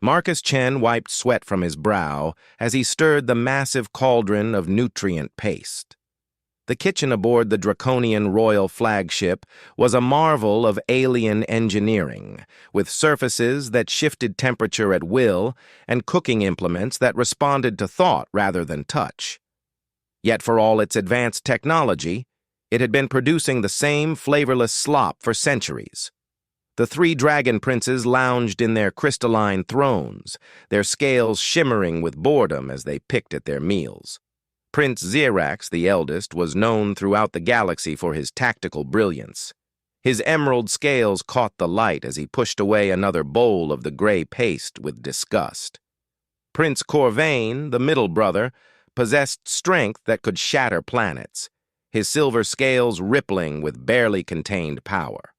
Marcus Chen wiped sweat from his brow as he stirred the massive cauldron of nutrient paste. The kitchen aboard the draconian royal flagship was a marvel of alien engineering, with surfaces that shifted temperature at will and cooking implements that responded to thought rather than touch. Yet for all its advanced technology, it had been producing the same flavorless slop for centuries. The three dragon princes lounged in their crystalline thrones, their scales shimmering with boredom as they picked at their meals. Prince Xirax, the eldest, was known throughout the galaxy for his tactical brilliance. His emerald scales caught the light as he pushed away another bowl of the gray paste with disgust. Prince Corvain, the middle brother, possessed strength that could shatter planets, his silver scales rippling with barely contained power.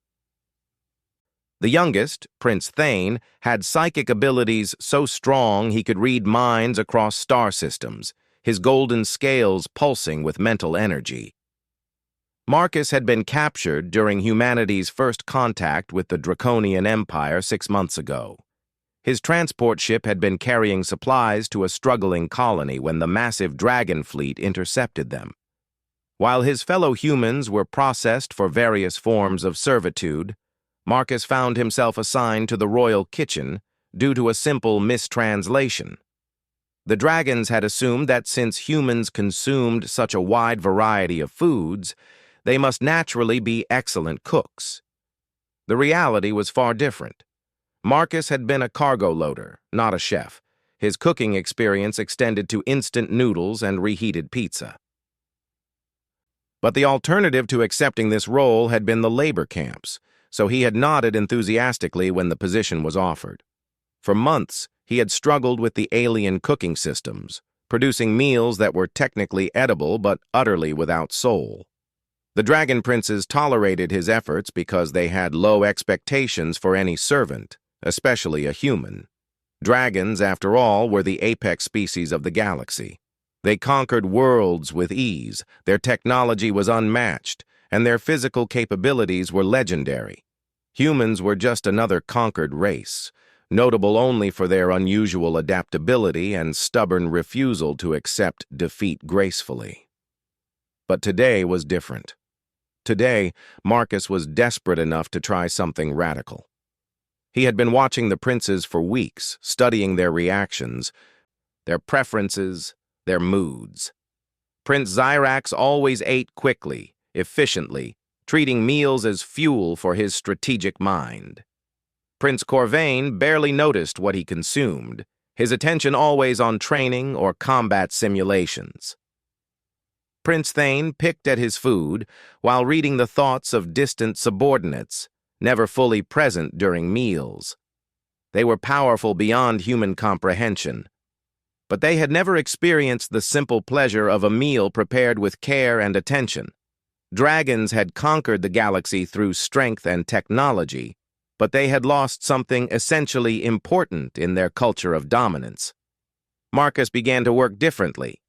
The youngest, Prince Thane, had psychic abilities so strong he could read minds across star systems, his golden scales pulsing with mental energy. Marcus had been captured during humanity's first contact with the Draconian Empire 6 months ago. His transport ship had been carrying supplies to a struggling colony when the massive dragon fleet intercepted them. While his fellow humans were processed for various forms of servitude, Marcus found himself assigned to the royal kitchen due to a simple mistranslation. The dragons had assumed that since humans consumed such a wide variety of foods, they must naturally be excellent cooks. The reality was far different. Marcus had been a cargo loader, not a chef. His cooking experience extended to instant noodles and reheated pizza. But the alternative to accepting this role had been the labor camps, so he had nodded enthusiastically when the position was offered. For months, he had struggled with the alien cooking systems, producing meals that were technically edible but utterly without soul. The dragon princes tolerated his efforts because they had low expectations for any servant, especially a human. Dragons, after all, were the apex species of the galaxy. They conquered worlds with ease, their technology was unmatched, and their physical capabilities were legendary. Humans were just another conquered race, notable only for their unusual adaptability and stubborn refusal to accept defeat gracefully. But today was different. Today, Marcus was desperate enough to try something radical. He had been watching the princes for weeks, studying their reactions, their preferences, their moods. Prince Xirax always ate quickly, efficiently, treating meals as fuel for his strategic mind. Prince Corvain barely noticed what he consumed, his attention always on training or combat simulations. Prince Thane picked at his food while reading the thoughts of distant subordinates, never fully present during meals. They were powerful beyond human comprehension, but they had never experienced the simple pleasure of a meal prepared with care and attention. Dragons had conquered the galaxy through strength and technology, but they had lost something essentially important in their culture of dominance. Marcus began to work differently.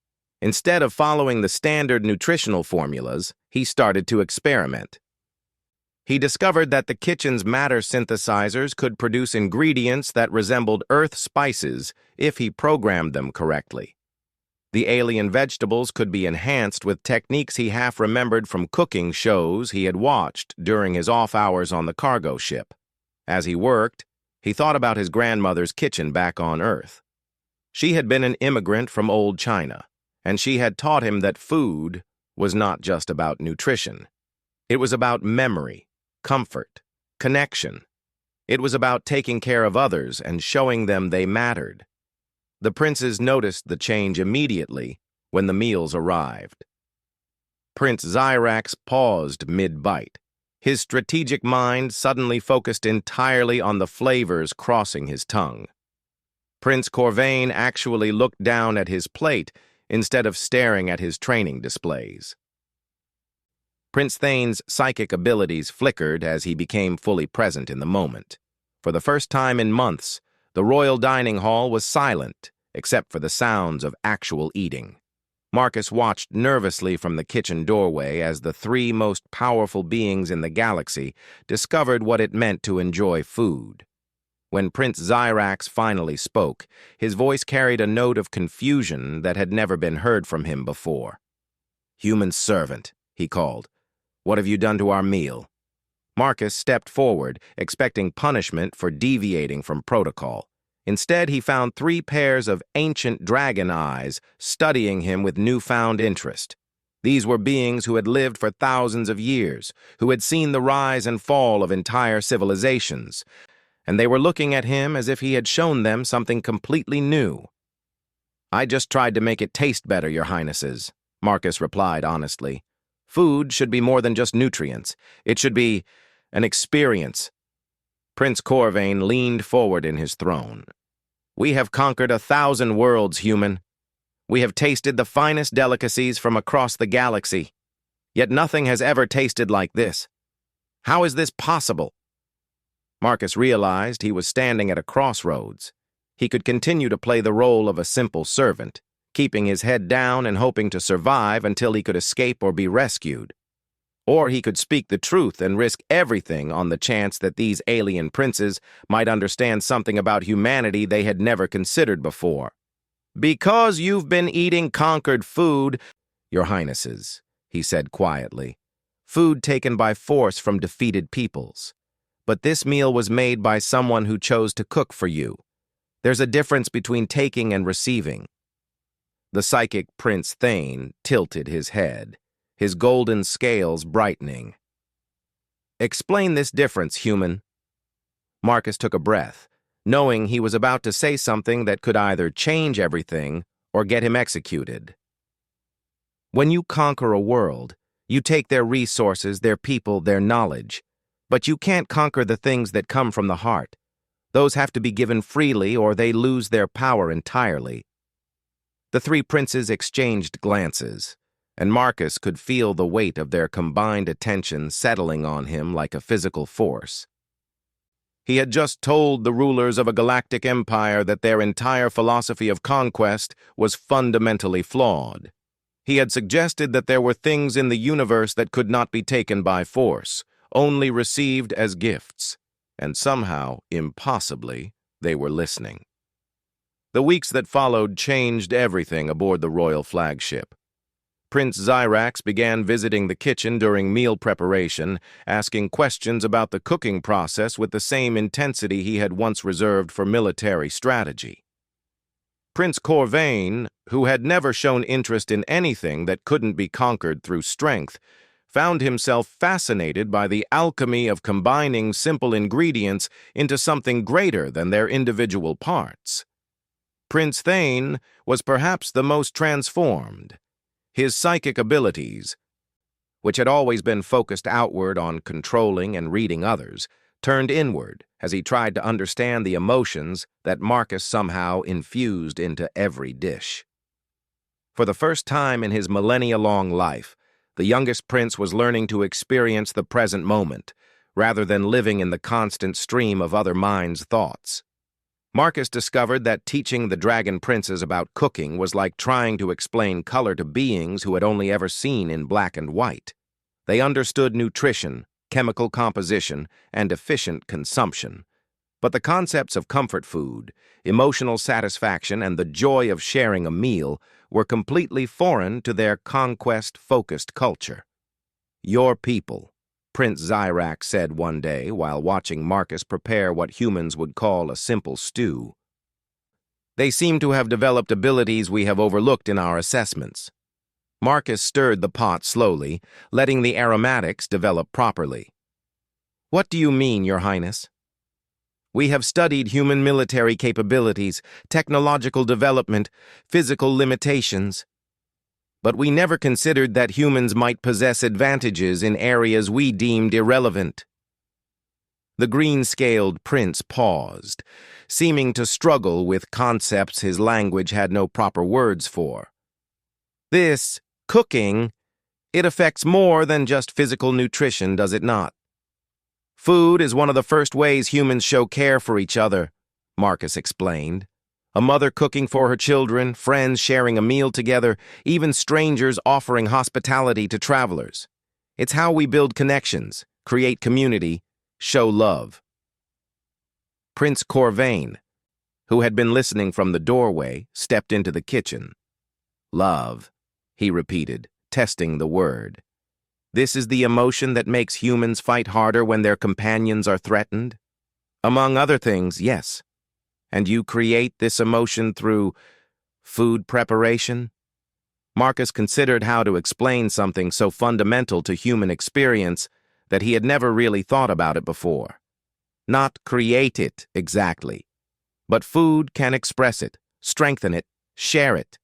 Instead of following the standard nutritional formulas, he started to experiment. He discovered that the kitchen's matter synthesizers could produce ingredients that resembled earth spices if he programmed them correctly. The alien vegetables could be enhanced with techniques he half remembered from cooking shows he had watched during his off hours on the cargo ship. As he worked, he thought about his grandmother's kitchen back on Earth. She had been an immigrant from old China, and she had taught him that food was not just about nutrition. It was about memory, comfort, connection. It was about taking care of others and showing them they mattered. The princes noticed the change immediately when the meals arrived. Prince Xirax paused mid-bite. His strategic mind suddenly focused entirely on the flavors crossing his tongue. Prince Corvain actually looked down at his plate instead of staring at his training displays. Prince Thane's psychic abilities flickered as he became fully present in the moment. For the first time in months, the royal dining hall was silent, except for the sounds of actual eating. Marcus watched nervously from the kitchen doorway as the three most powerful beings in the galaxy discovered what it meant to enjoy food. When Prince Zyrax finally spoke, his voice carried a note of confusion that had never been heard from him before. "Human servant," he called. "What have you done to our meal?" Marcus stepped forward, expecting punishment for deviating from protocol. Instead, he found 3 pairs of ancient dragon eyes studying him with newfound interest. These were beings who had lived for thousands of years, who had seen the rise and fall of entire civilizations, and they were looking at him as if he had shown them something completely new. "I just tried to make it taste better, Your Highnesses," Marcus replied honestly. "Food should be more than just nutrients. It should be an experience." Prince Corvain leaned forward in his throne. "We have conquered 1,000 worlds, human. We have tasted the finest delicacies from across the galaxy. Yet nothing has ever tasted like this. How is this possible?" Marcus realized he was standing at a crossroads. He could continue to play the role of a simple servant, keeping his head down and hoping to survive until he could escape or be rescued. Or he could speak the truth and risk everything on the chance that these alien princes might understand something about humanity they had never considered before. "Because you've been eating conquered food, Your Highnesses," he said quietly. "Food taken by force from defeated peoples. But this meal was made by someone who chose to cook for you. There's a difference between taking and receiving." The psychic Prince Thane tilted his head, his golden scales brightening. "Explain this difference, human." Marcus took a breath, knowing he was about to say something that could either change everything or get him executed. "When you conquer a world, you take their resources, their people, their knowledge. But you can't conquer the things that come from the heart. Those have to be given freely or they lose their power entirely." The 3 princes exchanged glances, and Marcus could feel the weight of their combined attention settling on him like a physical force. He had just told the rulers of a galactic empire that their entire philosophy of conquest was fundamentally flawed. He had suggested that there were things in the universe that could not be taken by force, only received as gifts, and somehow, impossibly, they were listening. The weeks that followed changed everything aboard the royal flagship. Prince Zyrax began visiting the kitchen during meal preparation, asking questions about the cooking process with the same intensity he had once reserved for military strategy. Prince Corvain, who had never shown interest in anything that couldn't be conquered through strength, found himself fascinated by the alchemy of combining simple ingredients into something greater than their individual parts. Prince Thane was perhaps the most transformed. His psychic abilities, which had always been focused outward on controlling and reading others, turned inward as he tried to understand the emotions that Marcus somehow infused into every dish. For the first time in his millennia-long life, the youngest prince was learning to experience the present moment, rather than living in the constant stream of other minds' thoughts. Marcus discovered that teaching the dragon princes about cooking was like trying to explain color to beings who had only ever seen in black and white. They understood nutrition, chemical composition, and efficient consumption. But the concepts of comfort food, emotional satisfaction, and the joy of sharing a meal were completely foreign to their conquest-focused culture. "Your people," Prince Zyrax said one day while watching Marcus prepare what humans would call a simple stew. "They seem to have developed abilities we have overlooked in our assessments." Marcus stirred the pot slowly, letting the aromatics develop properly. "What do you mean, Your Highness?" "We have studied human military capabilities, technological development, physical limitations. But we never considered that humans might possess advantages in areas we deemed irrelevant." The green-scaled prince paused, seeming to struggle with concepts his language had no proper words for. "This cooking, it affects more than just physical nutrition, does it not? Food is one of the first ways humans show care for each other," Marcus explained. "A mother cooking for her children, friends sharing a meal together, even strangers offering hospitality to travelers. It's how we build connections, create community, show love." Prince Corvain, who had been listening from the doorway, stepped into the kitchen. Love, he repeated, testing the word. This is the emotion that makes humans fight harder when their companions are threatened? Among other things, yes. And you create this emotion through food preparation? Marcus considered how to explain something so fundamental to human experience that he had never really thought about it before. Not create it exactly, but food can express it, strengthen it, share it.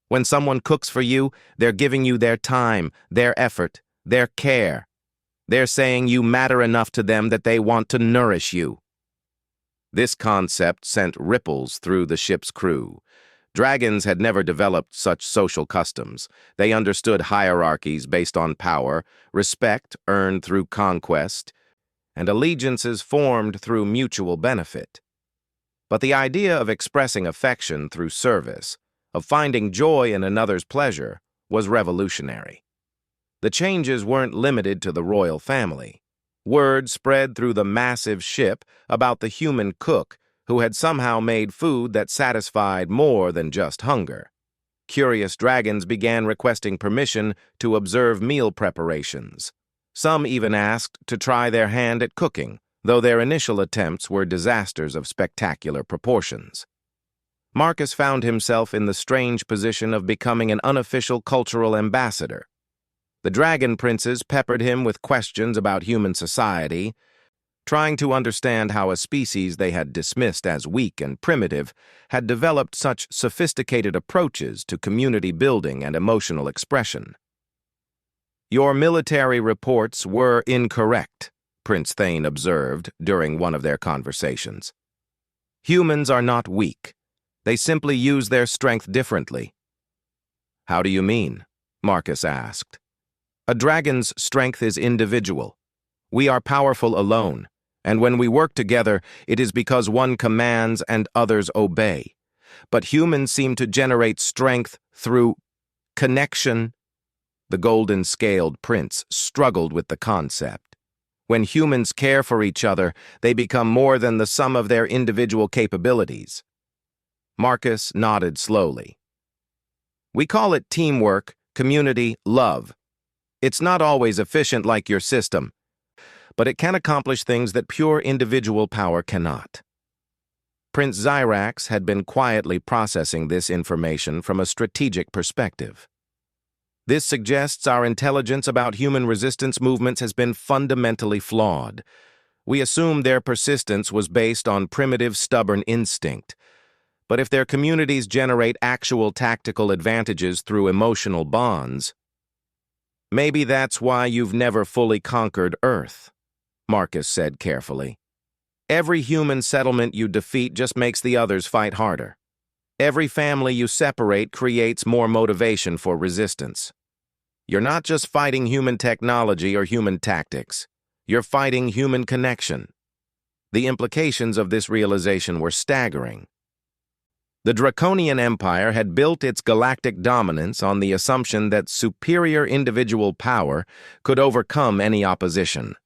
When someone cooks for you, they're giving you their time, their effort, their care. They're saying you matter enough to them that they want to nourish you. This concept sent ripples through the ship's crew. Dragons had never developed such social customs. They understood hierarchies based on power, respect earned through conquest, and allegiances formed through mutual benefit. But the idea of expressing affection through service, of finding joy in another's pleasure, was revolutionary. The changes weren't limited to the royal family. Word spread through the massive ship about the human cook who had somehow made food that satisfied more than just hunger. Curious dragons began requesting permission to observe meal preparations. Some even asked to try their hand at cooking, though their initial attempts were disasters of spectacular proportions. Marcus found himself in the strange position of becoming an unofficial cultural ambassador. The dragon princes peppered him with questions about human society, trying to understand how a species they had dismissed as weak and primitive had developed such sophisticated approaches to community building and emotional expression. "Your military reports were incorrect," Prince Thane observed during one of their conversations. "Humans are not weak. They simply use their strength differently." "How do you mean?" Marcus asked. "A dragon's strength is individual. We are powerful alone, and when we work together, it is because one commands and others obey. But humans seem to generate strength through connection." The golden-scaled prince struggled with the concept. When humans care for each other, they become more than the sum of their individual capabilities. Marcus nodded slowly. "We call it teamwork, community, love. It's not always efficient like your system, but it can accomplish things that pure individual power cannot." Prince Zyrax had been quietly processing this information from a strategic perspective. "This suggests our intelligence about human resistance movements has been fundamentally flawed. We assumed their persistence was based on primitive, stubborn instinct. But if their communities generate actual tactical advantages through emotional bonds, maybe that's why you've never fully conquered Earth," Marcus said carefully. "Every human settlement you defeat just makes the others fight harder. Every family you separate creates more motivation for resistance. You're not just fighting human technology or human tactics. You're fighting human connection." The implications of this realization were staggering. The Draconian Empire had built its galactic dominance on the assumption that superior individual power could overcome any opposition.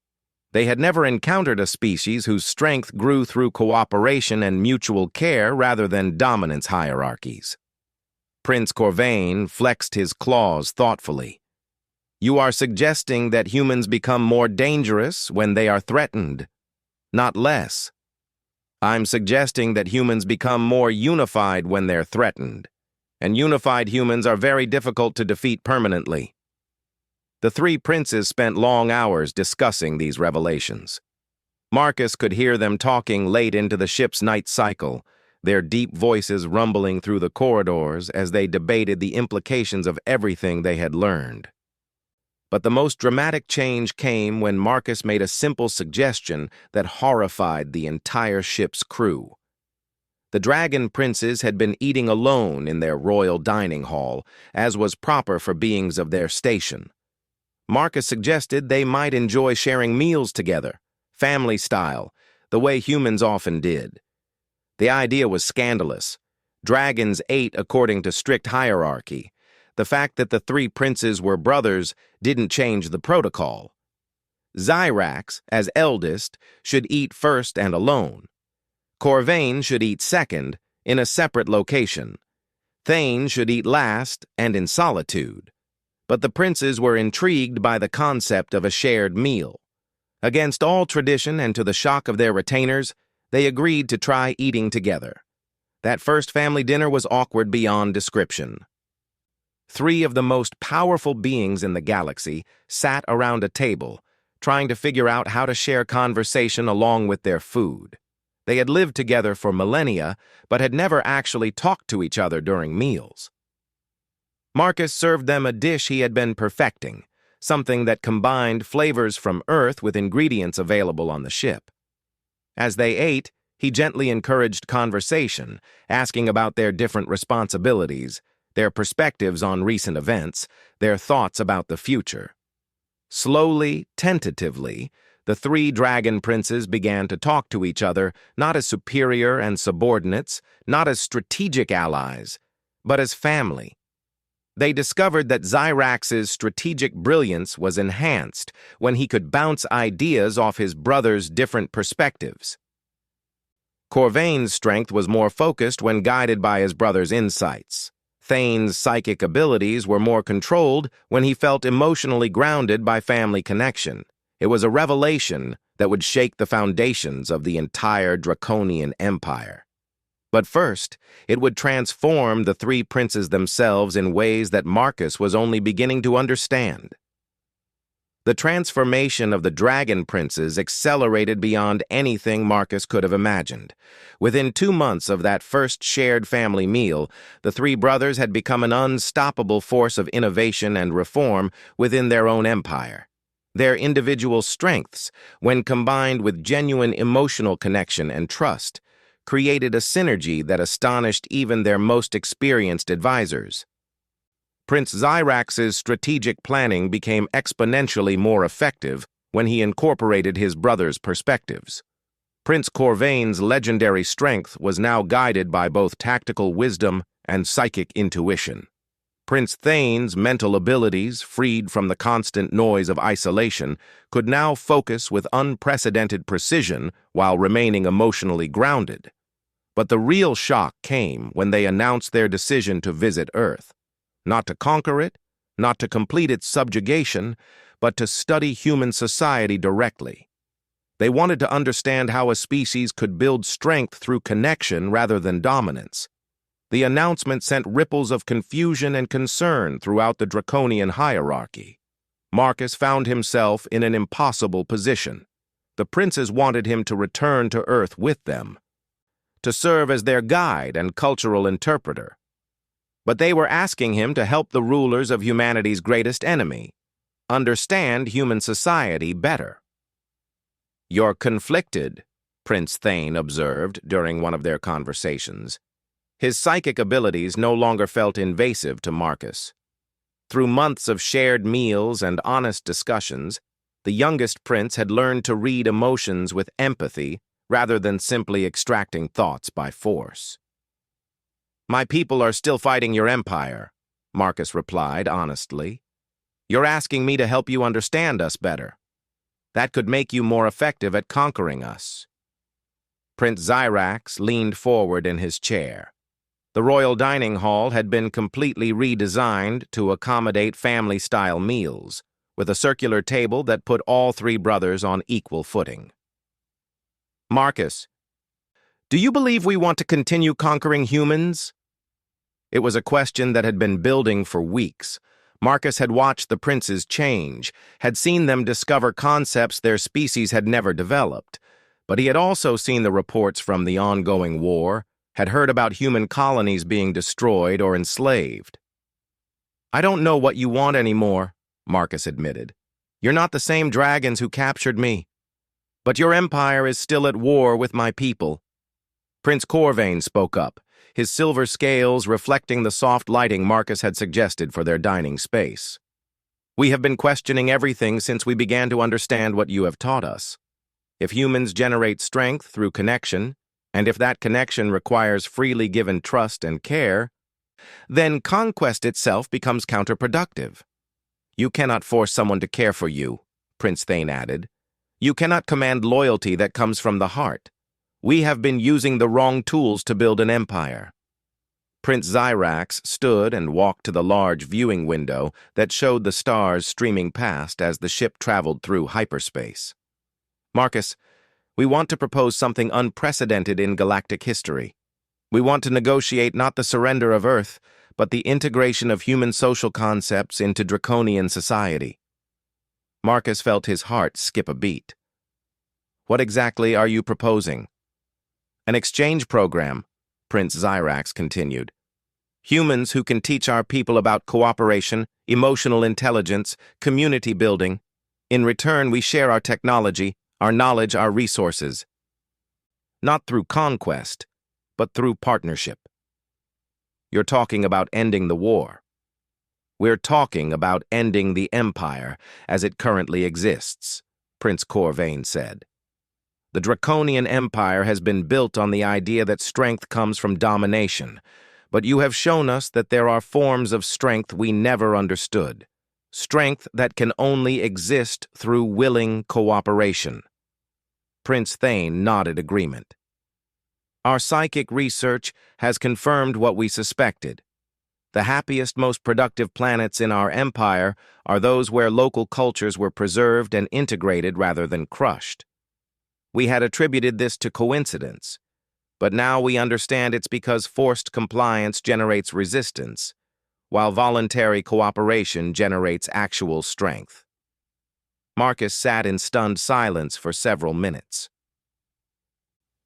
They had never encountered a species whose strength grew through cooperation and mutual care rather than dominance hierarchies. Prince Corvain flexed his claws thoughtfully. "You are suggesting that humans become more dangerous when they are threatened, not less. I'm suggesting that humans become more unified when they're threatened, and unified humans are very difficult to defeat permanently." The three princes spent long hours discussing these revelations. Marcus could hear them talking late into the ship's night cycle, their deep voices rumbling through the corridors as they debated the implications of everything they had learned. But the most dramatic change came when Marcus made a simple suggestion that horrified the entire ship's crew. The dragon princes had been eating alone in their royal dining hall, as was proper for beings of their station. Marcus suggested they might enjoy sharing meals together, family style, the way humans often did. The idea was scandalous. Dragons ate according to strict hierarchy. The fact that the three princes were brothers didn't change the protocol. Zyrax, as eldest, should eat first and alone. Corvain should eat second, in a separate location. Thane should eat last and in solitude. But the princes were intrigued by the concept of a shared meal. Against all tradition and to the shock of their retainers, they agreed to try eating together. That first family dinner was awkward beyond description. Three of the most powerful beings in the galaxy sat around a table, trying to figure out how to share conversation along with their food. They had lived together for millennia, but had never actually talked to each other during meals. Marcus served them a dish he had been perfecting, something that combined flavors from Earth with ingredients available on the ship. As they ate, he gently encouraged conversation, asking about their different responsibilities, their perspectives on recent events, their thoughts about the future. Slowly, tentatively, the three dragon princes began to talk to each other not as superior and subordinates, not as strategic allies, but as family. They discovered that Zyrax's strategic brilliance was enhanced when he could bounce ideas off his brother's different perspectives. Corvain's strength was more focused when guided by his brother's insights. Thane's psychic abilities were more controlled when he felt emotionally grounded by family connection. It was a revelation that would shake the foundations of the entire Draconian Empire. But first, it would transform the three princes themselves in ways that Marcus was only beginning to understand. The transformation of the dragon princes accelerated beyond anything Marcus could have imagined. Within 2 months of that first shared family meal, the three brothers had become an unstoppable force of innovation and reform within their own empire. Their individual strengths, when combined with genuine emotional connection and trust, created a synergy that astonished even their most experienced advisors. Prince Zyrax's strategic planning became exponentially more effective when he incorporated his brother's perspectives. Prince Corvain's legendary strength was now guided by both tactical wisdom and psychic intuition. Prince Thane's mental abilities, freed from the constant noise of isolation, could now focus with unprecedented precision while remaining emotionally grounded. But the real shock came when they announced their decision to visit Earth. Not to conquer it, not to complete its subjugation, but to study human society directly. They wanted to understand how a species could build strength through connection rather than dominance. The announcement sent ripples of confusion and concern throughout the Draconian hierarchy. Marcus found himself in an impossible position. The princes wanted him to return to Earth with them, to serve as their guide and cultural interpreter. But they were asking him to help the rulers of humanity's greatest enemy understand human society better. "You're conflicted," Prince Thane observed during one of their conversations. His psychic abilities no longer felt invasive to Marcus. Through months of shared meals and honest discussions, the youngest prince had learned to read emotions with empathy rather than simply extracting thoughts by force. "My people are still fighting your empire," Marcus replied honestly. "You're asking me to help you understand us better. That could make you more effective at conquering us." Prince Zyrax leaned forward in his chair. The royal dining hall had been completely redesigned to accommodate family-style meals, with a circular table that put all three brothers on equal footing. "Marcus, do you believe we want to continue conquering humans?" It was a question that had been building for weeks. Marcus had watched the princes change, had seen them discover concepts their species had never developed, but he had also seen the reports from the ongoing war, had heard about human colonies being destroyed or enslaved. "I don't know what you want anymore," Marcus admitted. "You're not the same dragons who captured me. But your empire is still at war with my people." Prince Corvain spoke up, his silver scales reflecting the soft lighting Marcus had suggested for their dining space. "We have been questioning everything since we began to understand what you have taught us. If humans generate strength through connection, and if that connection requires freely given trust and care, then conquest itself becomes counterproductive. You cannot force someone to care for you," Prince Thane added. "You cannot command loyalty that comes from the heart. We have been using the wrong tools to build an empire. Prince Zyrax stood and walked to the large viewing window that showed the stars streaming past as the ship traveled through hyperspace. Marcus, we want to propose something unprecedented in galactic history. We want to negotiate not the surrender of Earth, but the integration of human social concepts into draconian society. Marcus felt his heart skip a beat. What exactly are you proposing? An exchange program, Prince Zyrax continued. Humans who can teach our people about cooperation, emotional intelligence, community building. In return, we share our technology, our knowledge, our resources. Not through conquest, but through partnership. You're talking about ending the war. We're talking about ending the empire as it currently exists, Prince Corvain said. The Draconian Empire has been built on the idea that strength comes from domination, but you have shown us that there are forms of strength we never understood, strength that can only exist through willing cooperation. Prince Thane nodded agreement. Our psychic research has confirmed what we suspected. The happiest, most productive planets in our empire are those where local cultures were preserved and integrated rather than crushed. We had attributed this to coincidence, but now we understand it's because forced compliance generates resistance, while voluntary cooperation generates actual strength. Marcus sat in stunned silence for several minutes.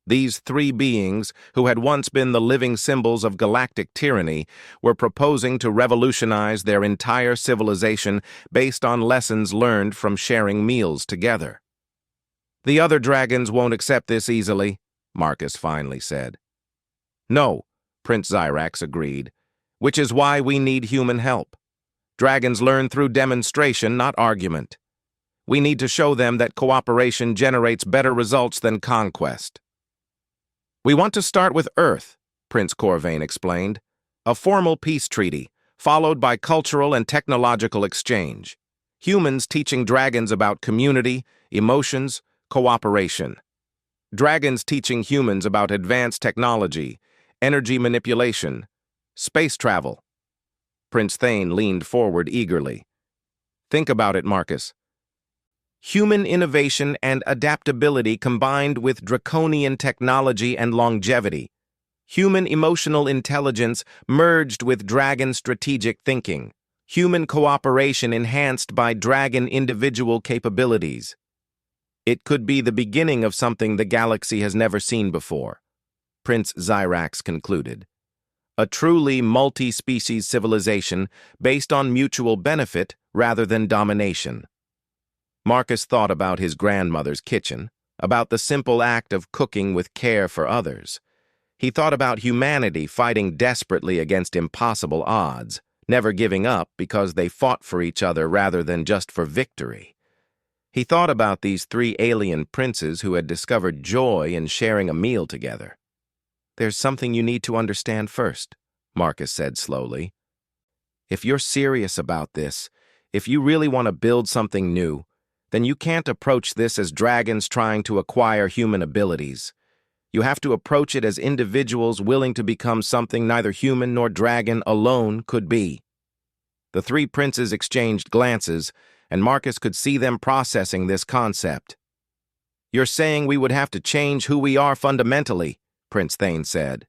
These three beings, who had once been the living symbols of galactic tyranny, were proposing to revolutionize their entire civilization based on lessons learned from sharing meals together. The other dragons won't accept this easily, Marcus finally said. No, Prince Zyrax agreed, which is why we need human help. Dragons learn through demonstration, not argument. We need to show them that cooperation generates better results than conquest. We want to start with Earth, Prince Corvain explained. A formal peace treaty, followed by cultural and technological exchange. Humans teaching dragons about community, emotions, cooperation. Dragons teaching humans about advanced technology, energy manipulation, space travel. Prince Thane leaned forward eagerly. Think about it, Marcus. Human innovation and adaptability combined with draconian technology and longevity. Human emotional intelligence merged with dragon strategic thinking. Human cooperation enhanced by dragon individual capabilities. It could be the beginning of something the galaxy has never seen before, Prince Zyrax concluded. A truly multi-species civilization based on mutual benefit rather than domination. Marcus thought about his grandmother's kitchen, about the simple act of cooking with care for others. He thought about humanity fighting desperately against impossible odds, never giving up because they fought for each other rather than just for victory. He thought about these three alien princes who had discovered joy in sharing a meal together. There's something you need to understand first, Marcus said slowly. If you're serious about this, if you really want to build something new, then you can't approach this as dragons trying to acquire human abilities. You have to approach it as individuals willing to become something neither human nor dragon alone could be. The three princes exchanged glances, and Marcus could see them processing this concept. You're saying we would have to change who we are fundamentally, Prince Thane said.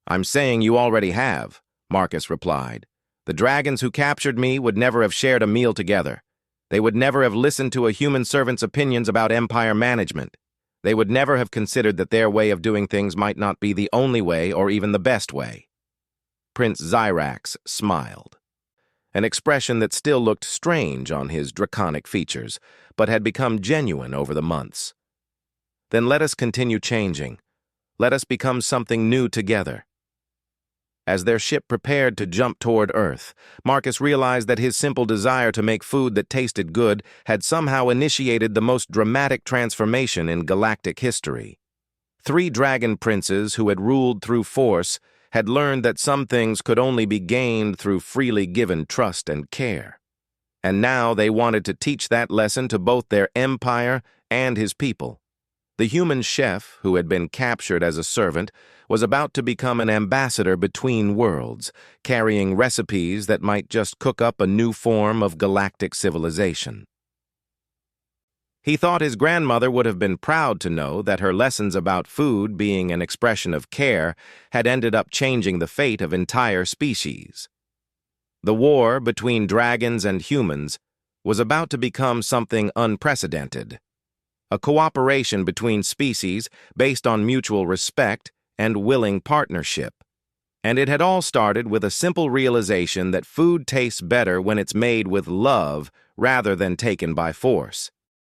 I'm saying you already have, Marcus replied. The dragons who captured me would never have shared a meal together. They would never have listened to a human servant's opinions about empire management. They would never have considered that their way of doing things might not be the only way or even the best way. Prince Zyrax smiled. An expression that still looked strange on his draconic features, but had become genuine over the months. Then let us continue changing. Let us become something new together. As their ship prepared to jump toward Earth, Marcus realized that his simple desire to make food that tasted good had somehow initiated the most dramatic transformation in galactic history. Three dragon princes who had ruled through force had learned that some things could only be gained through freely given trust and care. And now they wanted to teach that lesson to both their empire and his people. The human chef, who had been captured as a servant, was about to become an ambassador between worlds, carrying recipes that might just cook up a new form of galactic civilization. He thought his grandmother would have been proud to know that her lessons about food being an expression of care had ended up changing the fate of entire species. The war between dragons and humans was about to become something unprecedented, a cooperation between species based on mutual respect and willing partnership. And it had all started with a simple realization that food tastes better when it's made with love rather than taken by force.